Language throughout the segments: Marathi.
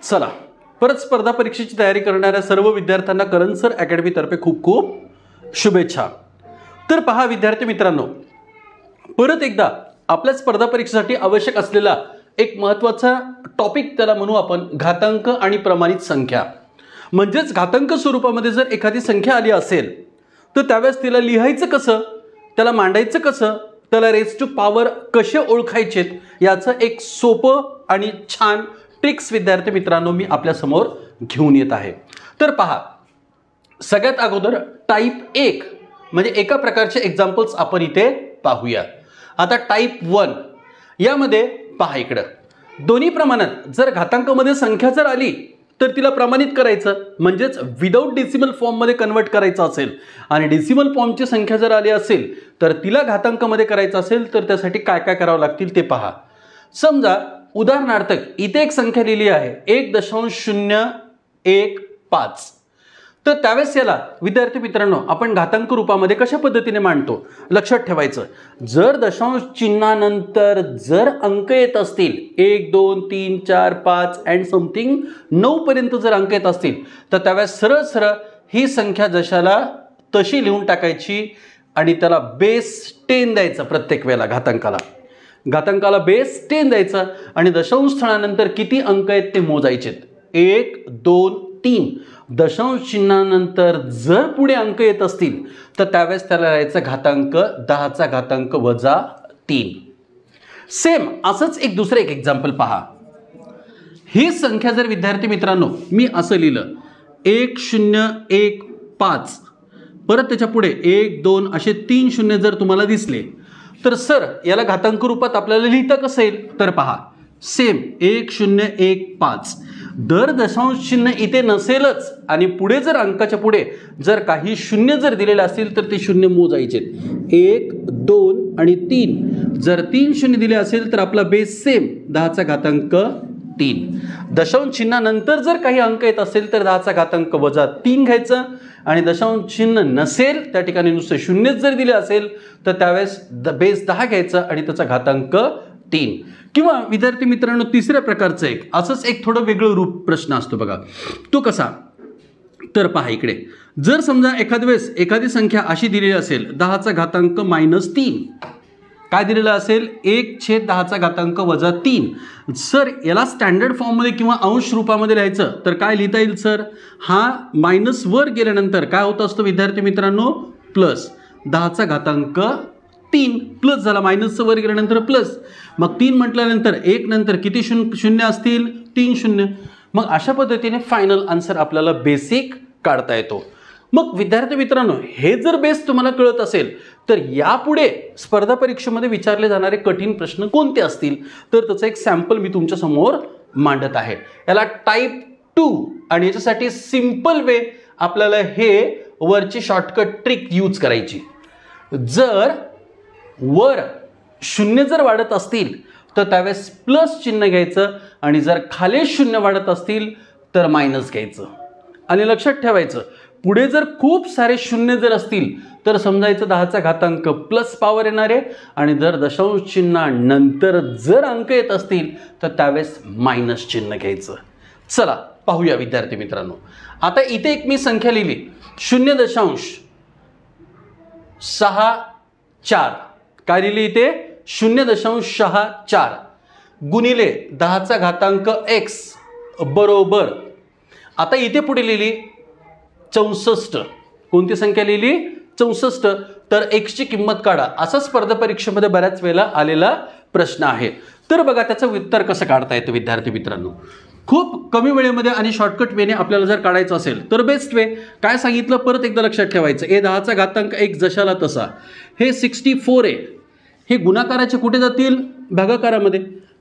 चला, परत स्पर्धा परीक्षेची तयारी करणाऱ्या सर्व विद्यार्थ्यांना करण सर अकॅडमी तर्फे खूप खूप शुभेच्छा। तर पहा विद्यार्थी मित्रांनो, परत एकदा आपल्या स्पर्धा परीक्षेसाठी आवश्यक असलेला एक महत्त्वाचा टॉपिक त्याला म्हणू आपण घातांक आणि प्रमाणित संख्या। म्हणजेच घातांक स्वरूपामध्ये जर एखादी संख्या आली असेल तर त्यावेळेस तिला लिहायचं कसं, त्याला मांडायचं कसं, त्याला रेज टू पॉवर कसे ओळखायचे याचं एक सोपं आणि छान ट्रिक्स विद्यार्थी मित्रांनो मी आपल्या समोर घेऊन येत आहे। तर पहा, सगळ्यात अगोदर टाइप 1 म्हणजे एका प्रकारचे एग्जाम्पल्स आपण इथे पाहूया। आता टाइप 1 यामध्ये पहा, इकडं दोन्ही प्रमाणात जर घातांकामध्ये संख्या जर आली तर तिला प्रमाणित करायचं, म्हणजेच विदाउट डेसिमल फॉर्ममध्ये कन्वर्ट करायचं असेल, आणि डेसिमल फॉर्मची संख्या जर आली असेल तर तिला घातांकामध्ये करायचं असेल तर त्यासाठी काय काय करावं लागतील ते पहा। समजा उदाहरणार्थ इथे एक संख्या लिहिली आहे 1.015, तर त्यावेळेस याला विद्यार्थी मित्रांनो आपण घातांक रूपामध्ये कशा पद्धतीने मांडतो लक्षात ठेवायचं। जर दशांश चिन्हानंतर जर अंक येत असतील 1 2 3 4 5 अँड समथिंग 9 पर्यंत जर अंक येत असतील तर त्यावेळेस सरळ सरळ ही संख्या जशाला तशी लिहून टाकायची आणि त्याला बेस 10 द्यायचा। प्रत्येक वेळेला घातांकाला बेस 10 द्यायचा आणि दशांश स्थानानंतर किती अंक आहेत ते मोजायचे। 1 2 3 दशांश चिन्हानंतर जर पुढे अंक येत असतील तर त्यावेळेस त्याला लिहायचं घातांक 10चा घातांक वजा 3। सेम असंच दुसरं एक एक्झाम्पल पहा। ही संख्या जर विद्यार्थी मित्रांनो मी असं लिहिलं 1015, परत त्याच्या पुढे 1 2 असे 3 शून्य जर तुम्हाला दिसले तर सर याला घातांक रूपात आपल्याला लिहिता कसं येईल तर पहा, सेम 1015 दर दशांश चिन्ह इथे नसेलच आणि पुढे जर अंकाच्या पुढे जर काही शून्य जर दिलेले असतील तर ते शून्य मोजायचे। 1 2 आणि 3 जर 3 शून्य दिले असेल तर आपला बेस सेम 10चा घातांक 3। दशांश चिन्हानंतर जर काही अंक येत असेल तर 10चा घातांक वजा 3 घ्यायचं आणि दशांश चिन्ह नसेल त्या ठिकाणी नुसते शून्य जर दिले असेल तर त्यावेळेस बेस 10 घ्यायचा आणि त्याचा घातांक 3। किंवा विद्यार्थी मित्रांनो तिसऱ्या प्रकारचं असंच एक थोडं वेगळं रूप प्रश्न असतो बघा, तो कसा तर पहा, इकडे जर समजा एखाद्या वेळेस एखादी संख्या अशी दिलेली असेल 10चा घातांक -3, काय दिलेलं असेल 1/10चा घातांक वजा 3। सर याला स्टँडर्ड फॉर्ममध्ये किंवा अंश रूपामध्ये लिहायचं तर काय लिहिता येईल सर, हा मायनस वर गेल्यानंतर काय होत असतो विद्यार्थी मित्रांनो प्लस 10चा घातांक 3 प्लस झाला, मायनसचं वर गेल्यानंतर प्लस, मग 3 म्हटल्यानंतर 1 नंतर किती शून्य असतील 3 शून्य। मग अशा पद्धतीने फायनल आन्सर आपल्याला बेसिक काढता येतो। मग विद्यार्थी मित्रांनो हे जर बेस तुम्हाला कळत असेल तर यापुढे स्पर्धा परीक्षेमध्ये विचारले जाणारे कठीण प्रश्न कोणते असतील तर त्याचं एक सॅम्पल मी तुमच्या समोर मांडत आहे। याला टाइप 2 आणि याच्यासाठी सिंपल वे आपल्याला हे वरची शॉर्टकट ट्रिक यूज करायची। जर वर शून्य जर वाढत असतील तर त्यावेळेस प्लस चिन्ह घ्यायचं आणि जर खाली शून्य वाढत असतील तर मायनस घ्यायचं। आणि लक्षात ठेवायचं पुढे जर खूप सारे शून्य जर असतील तर समजायचं 10चा घातांक प्लस पॉवर येणार आहे आणि जर दशांश चिन्हानंतर जर अंक येत असतील तर त्यावेळेस मायनस चिन्ह घ्यायचं। चला पाहूया विद्यार्थी मित्रांनो, आता इथे एक मी संख्या लिहिली 0.64, काय लिहिली इथे 0.64 गुणिले 10चा घातांक x बरोबर, आता इथे पुढे लिहिली 64, कोणती संख्या लिहिली 64, तर x ची किंमत काढा असा स्पर्धा परीक्षेमध्ये बऱ्याच वेळेला आलेला प्रश्न आहे। तर बघा त्याचं उत्तर कसं काढता येतं विद्यार्थी मित्रांनो, खूप कमी वेळेमध्ये आणि शॉर्टकट वेने आपल्याला जर काढायचं असेल तर बेस्ट वे काय सांगितलं परत एकदा लक्षात ठेवायचं, 10चा घातांक 1 जशाला तसा, हे 64 आहे, हे गुणाकाराचे कुठे जातील भागाकारामध्ये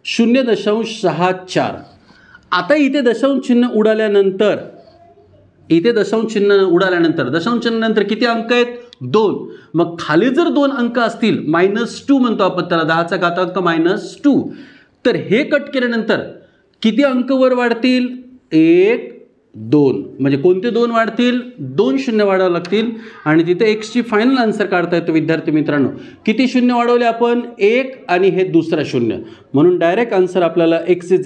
0.64। आता इथे दशांश चिन्ह उडाल्यानंतर दशांश चिन्हानंतर किती अंक आहेत 2, मग खाली जर 2 अंक असतील -2 म्हणतो आपण त्याला 10चा घातांक -2, तर हे कट केल्यानंतर किती अंक वर वाढतील 1 2, म्हणजे कोणते 2 वाढतील 2 शून्य वाढावं लागतील आणि तिथे x ची फायनल आन्सर काढता येतो विद्यार्थी मित्रांनो। किती शून्य वाढवले आपण 1 आणि हे दुसरा शून्य, म्हणून डायरेक्ट आन्सर आपल्याला x =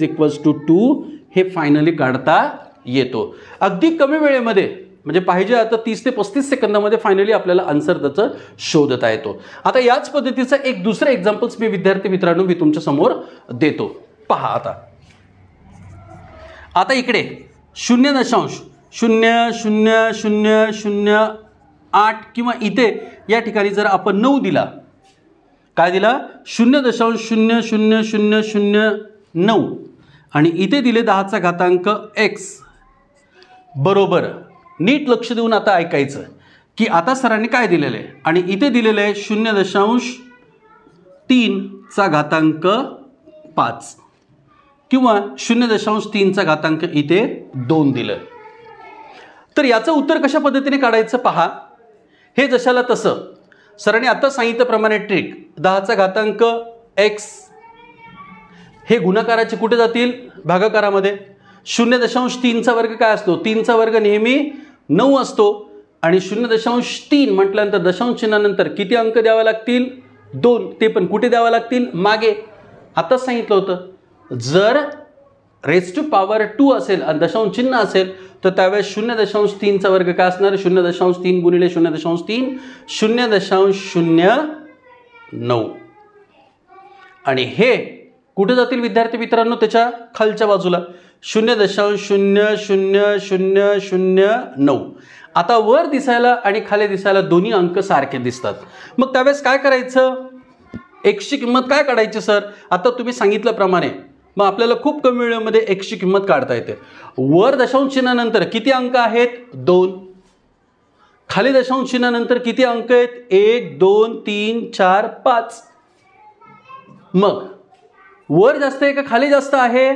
2 हे फायनली काढता येतो. अगदी कमी वेळेमध्ये म्हणजे पाहिजे आता 30 ते 35 सेकंदामध्ये फायनली आपल्याला आन्सर त्याचं शोधता येतो. आता याच पद्धतीचं एक दुसरं एक्झाम्पल्स मी विद्यार्थी मित्रांनो मी तुमच्या समोर देतो. पहा आता इकडे 0.000008 किंवा इथे या ठिकाणी जर आपण 9 दिला, काय दिला 0.000009 आणि इथे दिले 10चा घातांक x बरोबर. नीट लक्ष देऊन आता ऐकायचं की आता सरांनी काय दिलेलं आहे आणि इथे दिलेलं आहे 0.3चा घातांक 5 किंवा 0.3चा घातांक इथे 2 दिलं. तर याचं उत्तर कशा पद्धतीने काढायचं पहा. हे जशाला तसं सरांनी आता सांगितल्याप्रमाणे ट्रिक 10चा घातांक x हे गुणाकाराचे कुठे जातील भागाकारामध्ये. 0.3चा वर्ग काय असतो 3चा वर्ग नेहमी 9 असतो आणि 0.3 म्हटल्यानंतर दशांश चिन्हानंतर किती अंक द्यावे लागतील 2. ते पण कुठे द्यावे लागतील मागे. आताच सांगितलं होतं जर रेज टू पॉवर 2 असेल आणि दशांश चिन्ह असेल तर त्यावेळेस 0.3चा वर्ग काय असणार 0.3 गुणिले 0.3 0.09 आणि हे कुठे जातील विद्यार्थी मित्रांनो त्याच्या खालच्या बाजूला 0.000009. आता वर दिसायला आणि खाली दिसायला दोन्ही अंक सारखे दिसतात. मग त्यावेळेस काय करायचं एक्सची किंमत काय काढायची सर. आता तुम्ही सांगितल्याप्रमाणे मग आपल्याला खूप कमी वेळेमध्ये एक्सची किंमत काढता येते. वर दशांश चिन्हानंतर किती अंक आहेत 2. खाली दशांश चिन्हानंतर किती अंक आहेत 1 2 3 4 5. मग वर जास्त आहे का खाली जास्त आहे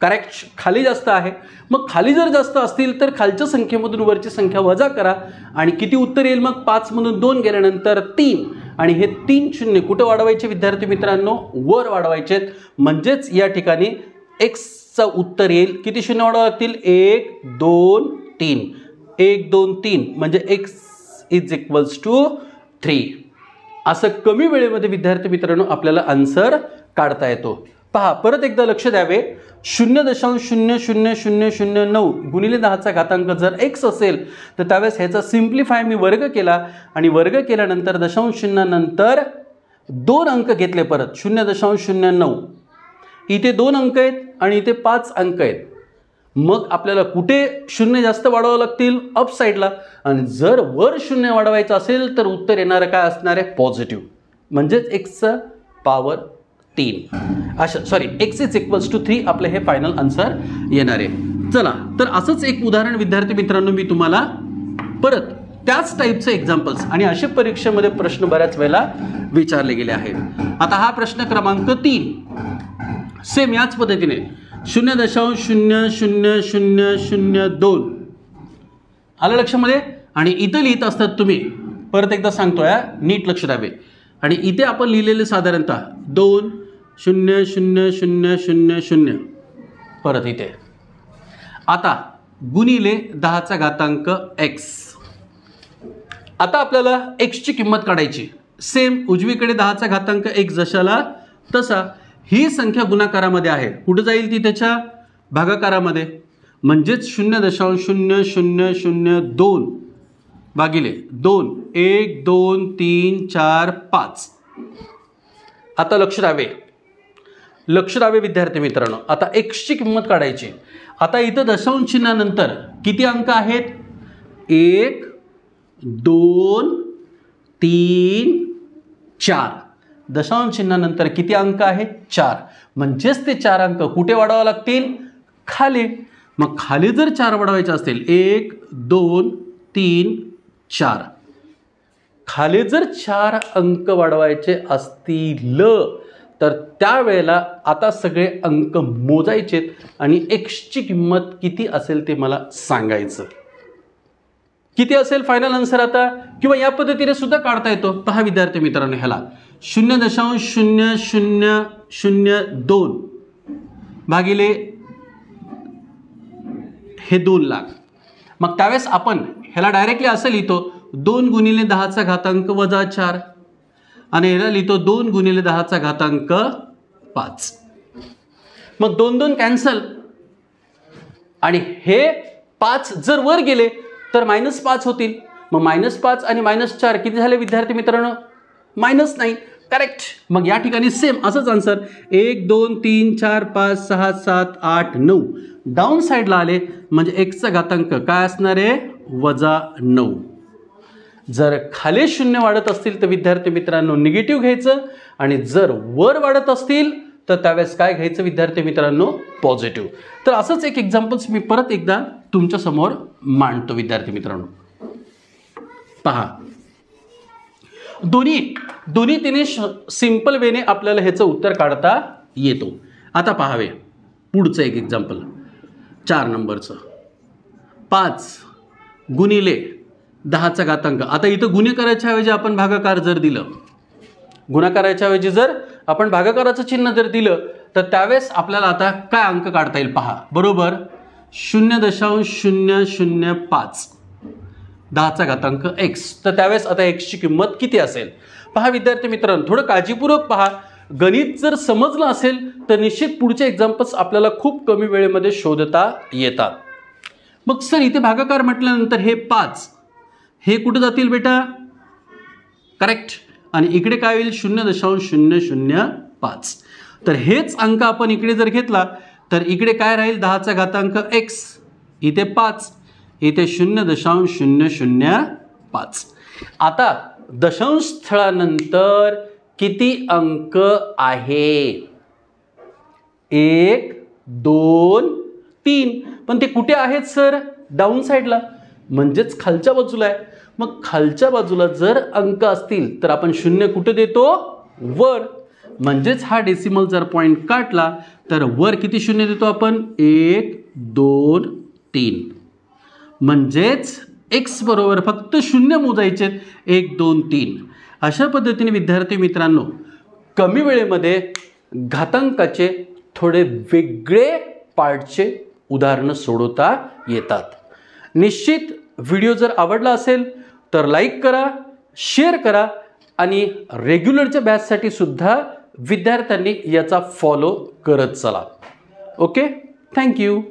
करेक्ट खाली जास्त आहे. मग खाली जर जास्त असतील तर खालच्या संख्येमधून वरची संख्या वजा करा आणि किती उत्तर येईल मग 5 मधून 2 गेल्यानंतर 3 आणि हे 3 शून्य कुठे वाढवायचे विद्यार्थी मित्रांनो वर वाढवायचे. म्हणजेच या ठिकाणी एक्सचा उत्तर येईल किती शून्य वाढवावे लागतील 1 2 3 1 2 3 म्हणजे x = 3. असं कमी वेळेमध्ये विद्यार्थी मित्रांनो आपल्याला आन्सर काढता येतो. पहा परत एकदा लक्ष द्यावे 0.00009 गुणिले 10चा घातांक जर x असेल तर त्यावेळेस ह्याचा सिम्प्लिफाय मी वर्ग केला आणि वर्ग केल्यानंतर दशांश चिन्हानंतर 2 अंक घेतले परत 0.09. इथे 2 अंक आहेत आणि इथे 5 अंक आहेत. मग आपल्याला कुठे शून्य जास्त वाढवावं लागतील अप साईडला आणि जर वर शून्य वाढवायचं असेल तर उत्तर येणारं काय असणार आहे पॉझिटिव्ह म्हणजेच x पॉवर 3 अच्छा सॉरी x = 3 आपलं हे फायनल आन्सर येणार आहे. चला तर असंच एक उदाहरण विद्यार्थी मित्रांनो मी तुम्हाला परत त्याच टाईपचे एक्झाम्पल्स आणि अशा परीक्षेमध्ये प्रश्न बऱ्याच वेळेला विचारले गेले आहेत. आता हा प्रश्न क्रमांक 3 सेम याच पद्धतीने 0.00002 आलं लक्षामध्ये आणि इथं लिहित असतात तुम्ही परत एकदा सांगतोय नीट लक्ष द्यावे आणि इथे आपण लिहिलेले साधारणतः 2.00000 परत इथे आता गुणिले 10चा घातांक x. आता आपल्याला x ची किंमत काढायची. सेम उजवीकडे 10चा घातांक x जशाला तसा ही संख्या गुणाकारामध्ये आहे कुठे जाईल ती त्याच्या भागाकारामध्ये म्हणजेच 0.0002 भागिले 2 1 2 3 4 5. आता लक्ष द्यावे विद्यार्थी मित्रांनो. आता x ची किंमत काढायची. आता इथं दशांश चिन्हानंतर किती अंक आहेत 1 2 3 4. दशांश चिन्हानंतर किती अंक आहेत 4 म्हणजेच ते 4 अंक कुठे वाढवावे लागतील खाली. मग खाली जर 4 वाढवायचे असतील 1 2 3 4 खाली जर 4 अंक वाढवायचे असतील तर त्यावेळेला आता सगळे अंक मोजायचे आणि x ची किंमत किती असेल ते मला सांगायचं. किती असेल फायनल आन्सर आता किंवा या पद्धतीने सुद्धा काढता येतो. पहा विद्यार्थी मित्रांनो ह्याला 0.0002 भागिले हे 2 लाख. मग त्यावेळेस आपण ह्याला डायरेक्टली असं लिहितो 2 गुणिले 10चा घातांक वजा 4 आणि ह्याला लिहितो 2 गुणिले 10चा घातांक 5. मग 2 2 कॅन्सल आणि हे 5 जर वर गेले तर -5 होतील. मग -5 आणि -4 किती झाले विद्यार्थी मित्रांनो? -9. करेक्ट. मग या ठिकाणी सेम असंच आन्सर 1 2 3 4 5 6 7 8 9 डाऊन साईडला आले म्हणजे x चा घातांक काय असणार आहे? -9. जर खाली शून्य वाढत असतील तर विद्यार्थी मित्रांनो निगेटिव्ह घ्यायचं आणि जर वर वाढत असतील तर त्यावेळेस काय घ्यायचं विद्यार्थी मित्रांनो? पॉझिटिव्ह. तर असंच एक एक्झाम्पल्स मी परत एकदा तुमच्या समोर मांडतो विद्यार्थी मित्रांनो. पहा, दोन्ही तिने सिंपल वेने आपल्याला ह्याचं उत्तर काढता येतो. आता पहावे पुढचं एक एक्झाम्पल 4 नंबरचं. 5 गुणिले 10चा घातांक. आता इथं गुणे करायच्या ऐवजी आपण भागाकार जर दिलं, गुणाकाराच्या ऐवजी जर आपण भागाकाराचं चिन्ह जर दिलं तर त्यावेळेस आपल्याला आता काय अंक काढता येईल पहा. बरोबर 0.005 10चा घातांक x. तर त्यावेळेस आता x ची किंमत किती असेल? पहा विद्यार्थी मित्रांनो, थोडं काळजीपूर्वक पहा. गणित जर समजलं असेल तर निश्चित पुढचे एक्झाम्पल्स आपल्याला खूप कमी वेळेमध्ये शोधता येतात. मग सर इथे भागाकार म्हटल्यानंतर हे 5 हे कुठे जातील बेटा? करेक्ट. आणि इकडे काय होईल? 0.005. तर हेच अंक आपण इकडे जर घेतला तर इकडे काय राहील? 10चा घातांक x, इथे 5, इथे 0.005. आता दशांश स्थळानंतर किती अंक आहे? 1 2 3. पण ते कुठे आहेत सर? डाऊन साईडला म्हणजेच खालच्या बाजूला आहे. मग खालच्या बाजूला जर अंक असतील तर आपण 0 कुठे देतो? वर. म्हणजेच हा डेसिमल जर पॉईंट काढला तर वर किती 0 देतो आपण? 1 2 3. म्हणजेच x बरोबर फक्त 0 मोजायचे 1 2 3. अशा पद्धतीने विद्यार्थी मित्रांनो कमी वेळेमध्ये घातांकाचे थोडे वेगळे पार्टचे उदाहरणं सोडवता येतात. निश्चित व्हिडिओ जर आवडला असेल तर लाईक करा, शेअर करा आणि रेग्युलरच्या बॅचसाठी सुद्धा विद्यार्थ्यांनी याचा फॉलो करत चला. Okay, thank you.